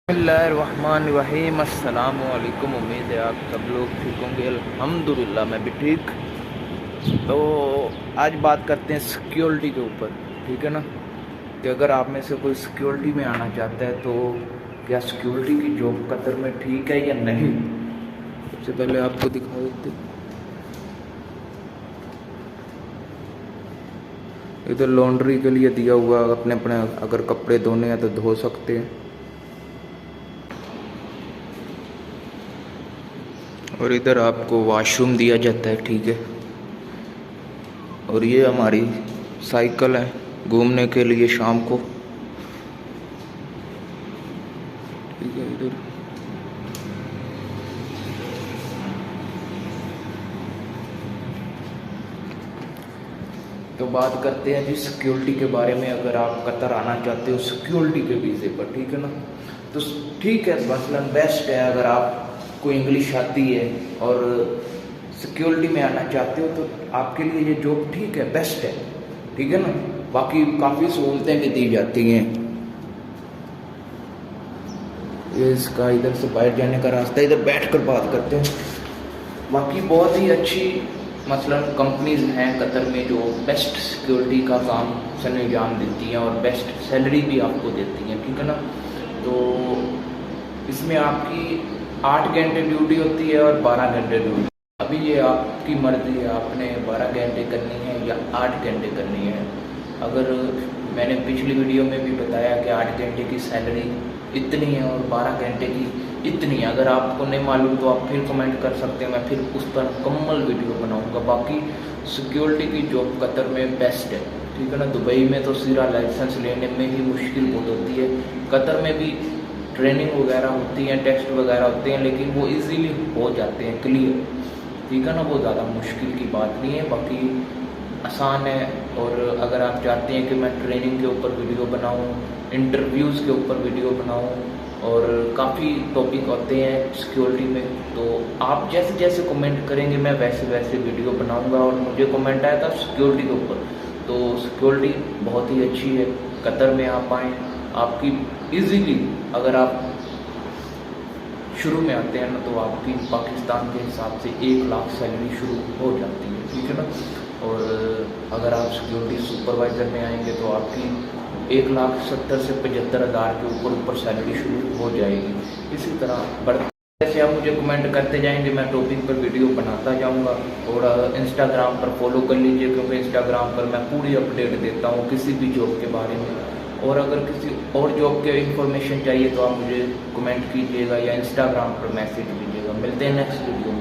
बिस्मिल्लाहिर्रहमानिर्रहीम। अस्सलाम वालेकुम। उम्मीद है आप सब लोग ठीक होंगे। अल्हम्दुलिल्लाह मैं भी ठीक। तो आज बात करते हैं सिक्योरिटी के ऊपर, ठीक है ना। कि अगर आप में से कोई सिक्योरिटी में आना चाहता है तो क्या सिक्योरिटी की जॉब कतर में ठीक है या नहीं। सबसे पहले आपको दिखा देते, इधर लॉन्ड्री के लिए दिया हुआ, अपने अपने अगर कपड़े धोने हैं तो धो सकते हैं। और इधर आपको वॉशरूम दिया जाता है, ठीक है। और ये हमारी साइकिल है घूमने के लिए शाम को, ठीक है। इधर तो बात करते हैं जी सिक्योरिटी के बारे में। अगर आप कतर आना चाहते हो सिक्योरिटी के वीज़े पर, ठीक है ना, तो ठीक है, मसलन बेस्ट है। अगर आप को इंग्लिश आती है और सिक्योरिटी में आना चाहते हो तो आपके लिए ये जॉब ठीक है, बेस्ट है, ठीक है ना। बाकी काफ़ी सहूलतें भी दी जाती हैं। ये इसका इधर से बाहर जाने का रास्ता, इधर बैठ कर बात करते हैं। बाकी बहुत ही अच्छी मसलन कंपनीज हैं कतर में जो बेस्ट सिक्योरिटी का काम सर अंजाम देती हैं और बेस्ट सैलरी भी आपको देती हैं, ठीक है ना। तो इसमें आपकी 8 घंटे ड्यूटी होती है और 12 घंटे ड्यूटी। अभी ये आपकी मर्जी है, आपने 12 घंटे करनी है या 8 घंटे करनी है। अगर मैंने पिछली वीडियो में भी बताया कि 8 घंटे की सैलरी इतनी है और 12 घंटे की इतनी है। अगर आपको नहीं मालूम तो आप फिर कमेंट कर सकते हैं, मैं फिर उस पर मुकम्मल वीडियो बनाऊंगा। बाकी सिक्योरिटी की जॉब कतर में बेस्ट है, ठीक है ना। दुबई में तो सिरा लाइसेंस लेने में ही मुश्किल बहुत होती है। कतर में भी ट्रेनिंग वगैरह होती है, टेस्ट वगैरह होते हैं, लेकिन वो इजीली हो जाते हैं क्लियर, ठीक है ना। वो ज़्यादा मुश्किल की बात नहीं है, बाकी आसान है। और अगर आप चाहते हैं कि मैं ट्रेनिंग के ऊपर वीडियो बनाऊं, इंटरव्यूज़ के ऊपर वीडियो बनाऊं, और काफ़ी टॉपिक होते हैं सिक्योरिटी में, तो आप जैसे जैसे कमेंट करेंगे मैं वैसे वैसे वीडियो बनाऊंगा। और मुझे कमेंट आया था सिक्योरिटी के ऊपर, तो सिक्योरिटी बहुत ही अच्छी है। कतर में आप आएँ, आपकी इजीली, अगर आप शुरू में आते हैं ना तो आपकी पाकिस्तान के हिसाब से 1 लाख सैलरी शुरू हो जाती है, ठीक है ना। और अगर आप सिक्योरिटी सुपरवाइज़र में आएंगे तो आपकी 1,70,000 से 75,000 के ऊपर सैलरी शुरू हो जाएगी। इसी तरह बढ़ते जैसे आप मुझे कमेंट करते जाएंगे, मैं टॉपिक पर वीडियो बनाता जाऊंगा। और इंस्टाग्राम पर फॉलो कर लीजिए, क्योंकि इंस्टाग्राम पर मैं पूरी अपडेट देता हूँ किसी भी जॉब के बारे में। और अगर किसी और जॉब के इन्फॉर्मेशन चाहिए तो आप मुझे कमेंट कीजिएगा या इंस्टाग्राम पर मैसेज कीजिएगा। मिलते हैं नेक्स्ट वीडियो में।